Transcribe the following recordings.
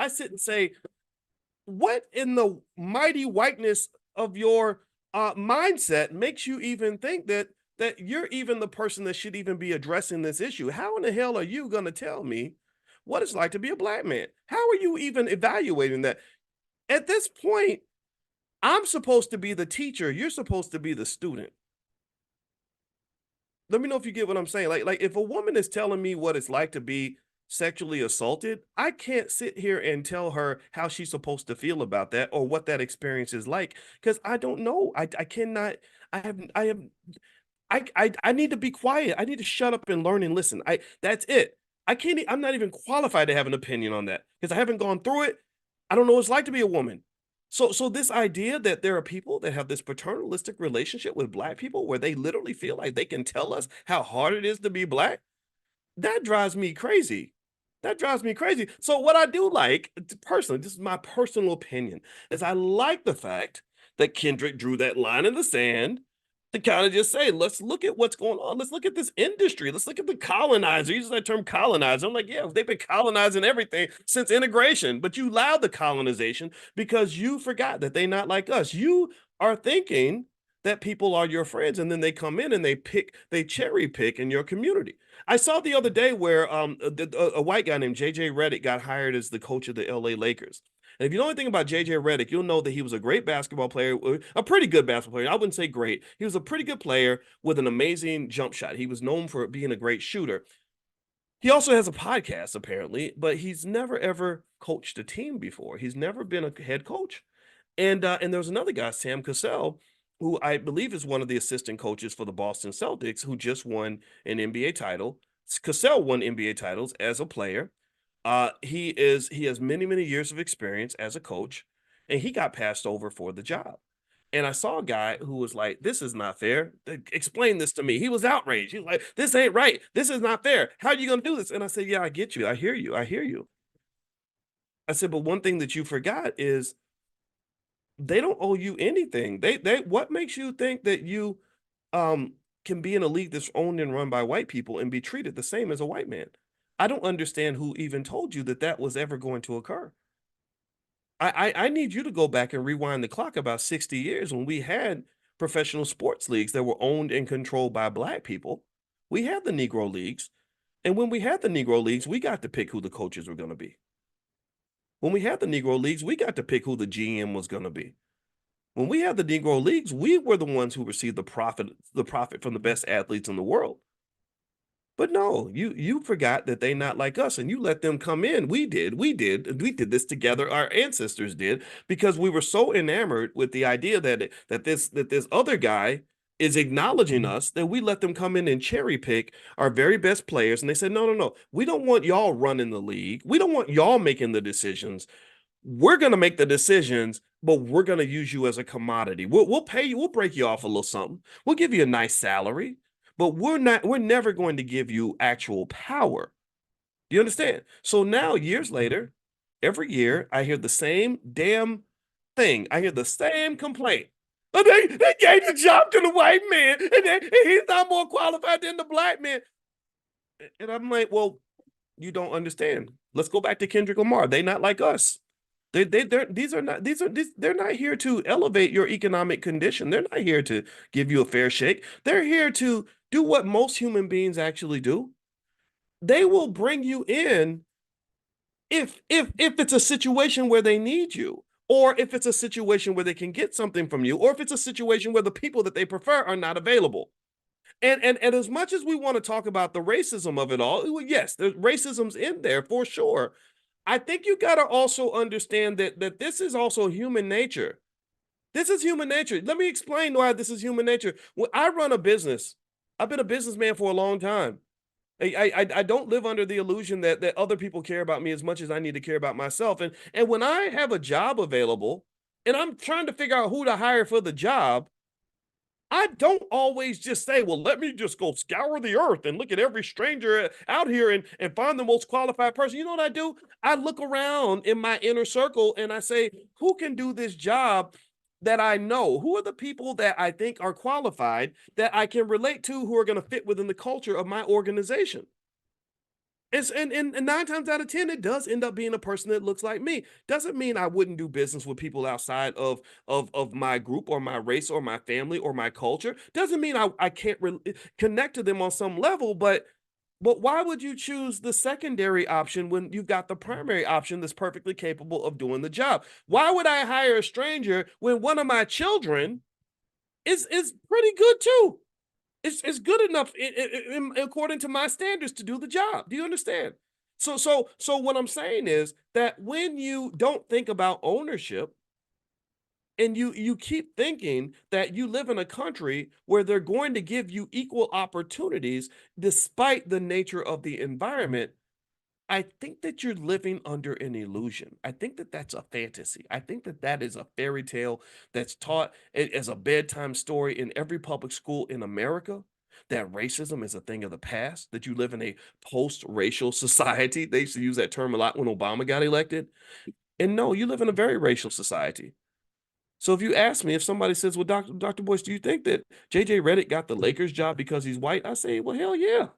I sit and say, what in the mighty whiteness of your mindset makes you even think that you're even the person that should even be addressing this issue? How in the hell are you going to tell me what it's like to be a black man? How are you even evaluating that? At this point, I'm supposed to be the teacher. You're supposed to be the student. Let me know if you get what I'm saying. Like if a woman is telling me what it's like to be sexually assaulted, I can't sit here and tell her how she's supposed to feel about that or what that experience is like because I don't know. I cannot. I need to be quiet. I need to shut up and learn and listen. That's it. I can't. I'm not even qualified to have an opinion on that because I haven't gone through it. I don't know what it's like to be a woman. So this idea that there are people that have this paternalistic relationship with black people where they literally feel like they can tell us how hard it is to be black, that drives me crazy. That drives me crazy. So what I do like, personally, this is my personal opinion, is I like the fact that Kendrick drew that line in the sand to kind of just say, let's look at what's going on. Let's look at this industry. Let's look at the colonizer. He uses that term colonizer. I'm like, yeah, they've been colonizing everything since integration, but you allowed the colonization because you forgot that they're not like us. You are thinking that people are your friends, and then they come in and they cherry pick in your community. I saw the other day where a white guy named JJ Redick got hired as the coach of the LA Lakers. And if you know anything about JJ Redick, you'll know that he was a great basketball player, a pretty good basketball player. I wouldn't say great. He was a pretty good player with an amazing jump shot. He was known for being a great shooter. He also has a podcast, apparently, but he's never ever coached a team before. He's never been a head coach. And there was another guy, Sam Cassell, who I believe is one of the assistant coaches for the Boston Celtics, who just won an NBA title. Cassell won NBA titles as a player. He has many years of experience as a coach, and he got passed over for the job. And I saw a guy who was like, "This is not fair. Explain this to me." He was outraged. He was like, "This ain't right. This is not fair. How are you gonna do this?" And I said, "Yeah, I get you. I hear you. I hear you." I said, "But one thing that you forgot is they don't owe you anything. They what makes you think that you can be in a league that's owned and run by white people and be treated the same as a white man? I don't understand who even told you that that was ever going to occur. I need you to go back and rewind the clock about 60 years when we had professional sports leagues that were owned and controlled by black people. We had the Negro leagues, and when we had the Negro leagues, we got to pick who the coaches were going to be. When we had the Negro leagues, we got to pick who the GM was going to be. When we had the Negro leagues, we were the ones who received the profit from the best athletes in the world. But no, you forgot that they not like us and you let them come in. We did this together. Our ancestors did because we were so enamored with the idea that this other guy is acknowledging us that we let them come in and cherry pick our very best players. And they said, no, no, no, we don't want y'all running the league. We don't want y'all making the decisions. We're going to make the decisions, but we're going to use you as a commodity. We'll pay you. We'll break you off a little something. We'll give you a nice salary, but we're never going to give you actual power. Do you understand? So now, years later, every year I hear the same damn thing. I hear the same complaint. Oh, they gave the job to the white man, and he's not more qualified than the black man. And I'm like, well, you don't understand. Let's go back to Kendrick Lamar. They not like us. They're not here to elevate your economic condition. They're not here to give you a fair shake. They're here to do what most human beings actually do. They will bring you in if it's a situation where they need you, or if it's a situation where they can get something from you, or if it's a situation where the people that they prefer are not available. And as much as we want to talk about the racism of it all, yes, there's racism's in there for sure. I think you got to also understand that this is also human nature. This is human nature. Let me explain why this is human nature. When I run a business, I've been a businessman for a long time. I don't live under the illusion that other people care about me as much as I need to care about myself. And when I have a job available and I'm trying to figure out who to hire for the job, I don't always just say, well, let me just go scour the earth and look at every stranger out here and find the most qualified person. You know what I do? I look around in my inner circle and I say, who can do this job that I know? Who are the people that I think are qualified that I can relate to who are going to fit within the culture of my organization? And 9 times out of 10, it does end up being a person that looks like me. Doesn't mean I wouldn't do business with people outside of my group or my race or my family or my culture. Doesn't mean I can't connect to them on some level, but why would you choose the secondary option when you've got the primary option that's perfectly capable of doing the job? Why would I hire a stranger when one of my children is pretty good too? It's good enough according to my standards to do the job. Do you understand? So what I'm saying is that when you don't think about ownership and you keep thinking that you live in a country where they're going to give you equal opportunities despite the nature of the environment, I think that you're living under an illusion. I think that that's a fantasy. I think that that is a fairy tale that's taught as a bedtime story in every public school in America. That racism is a thing of the past, that you live in a post racial society. They used to use that term a lot when Obama got elected. And no, you live in a very racial society. So if you ask me, if somebody says, well, Dr. Boyce, do you think that JJ Redick got the Lakers job because he's white? I say, well, hell yeah.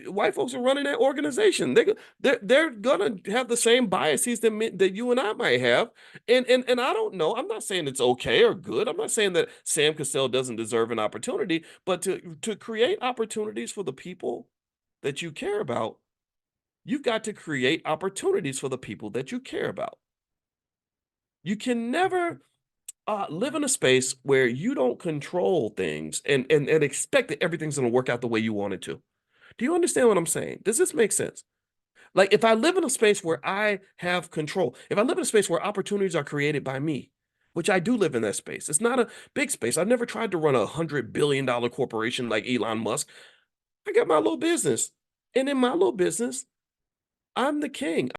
White folks are running that organization. They're gonna have the same biases that you and I might have, and I don't know. I'm not saying it's okay or good. I'm not saying that Sam Cassell doesn't deserve an opportunity, but to create opportunities for the people that you care about, you've got to create opportunities for the people that you care about. You can never live in a space where you don't control things and expect that everything's going to work out the way you want it to. Do you understand what I'm saying? Does this make sense? Like if I live in a space where I have control, if I live in a space where opportunities are created by me, which I do live in that space. It's not a big space. I've never tried to run $100 billion corporation like Elon Musk. I got my little business. And in my little business, I'm the king.